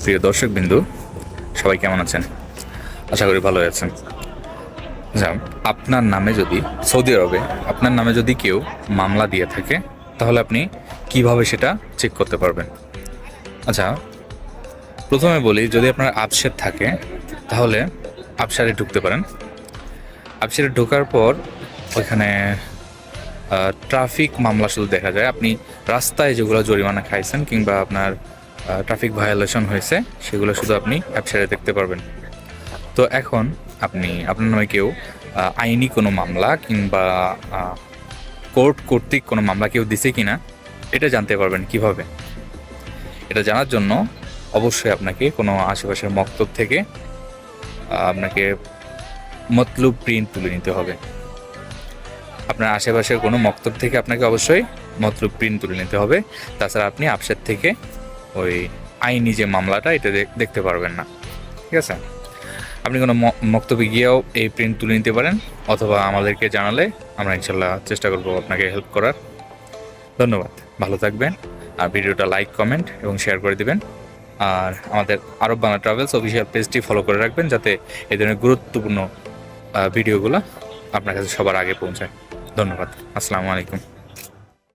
প্রিয় দর্শকবৃন্দু, সবাই কেমন আছেন? আশা করি ভালো আছেন। আচ্ছা, আপনার নামে যদি সৌদি আরবে আপনার নামে যদি কেউ মামলা দিয়ে থাকে, তাহলে আপনি কিভাবে সেটা চেক করতে পারবেন? আচ্ছা, প্রথমে বলি, যদি আপনার আপসেট থাকে তাহলে আপসারে ঢুকতে পারেন। আপসারে ঢোকার পর ওইখানে ট্রাফিক মামলা শুধু দেখা যায়। আপনি রাস্তায় যেগুলো জরিমানা খাইছেন কিংবা আপনার ট্রাফিক ভায়োলেশন হয়েছে, সেগুলো শুধু আপনি অ্যাপসারে দেখতে পারবেন। তো এখন আপনি আপনার নামে কেউ আইনি কোনো মামলা কিংবা কোর্ট কর্তৃক কোনো মামলা কেউ দিছে কিনা এটা জানতে পারবেন কিভাবে? এটা জানার জন্য অবশ্যই আপনাকে কোনো আশেপাশের মক্তব থেকে আপনাকে মতলুব প্রিন্ট তুলে নিতে হবে। আপনার আশেপাশের কোনো মক্তব থেকে আপনাকে অবশ্যই মতলুব প্রিন্ট তুলে নিতে হবে। তাছাড়া আপনি আপসেট থেকে ওই আইনি যে মামলাটা এটা দেখতে পারবেন না। ঠিক আছে? আপনি কোনো মক্তবে গিয়েও এই প্রিন্ট তুলে নিতে পারেন, অথবা আমাদেরকে জানালে আমরা ইনশাল্লাহ চেষ্টা করব আপনাকে হেল্প করার। ধন্যবাদ, ভালো থাকবেন। আর ভিডিওটা লাইক, কমেন্ট এবং শেয়ার করে দিবেন। আর আমাদের আরব বাংলা ট্রাভেলস অফিসিয়াল পেজটি ফলো করে রাখবেন, যাতে এই ধরনের গুরুত্বপূর্ণ ভিডিওগুলো আপনার কাছে সবার আগে পৌঁছায়। ধন্যবাদ, আসসালামু আলাইকুম।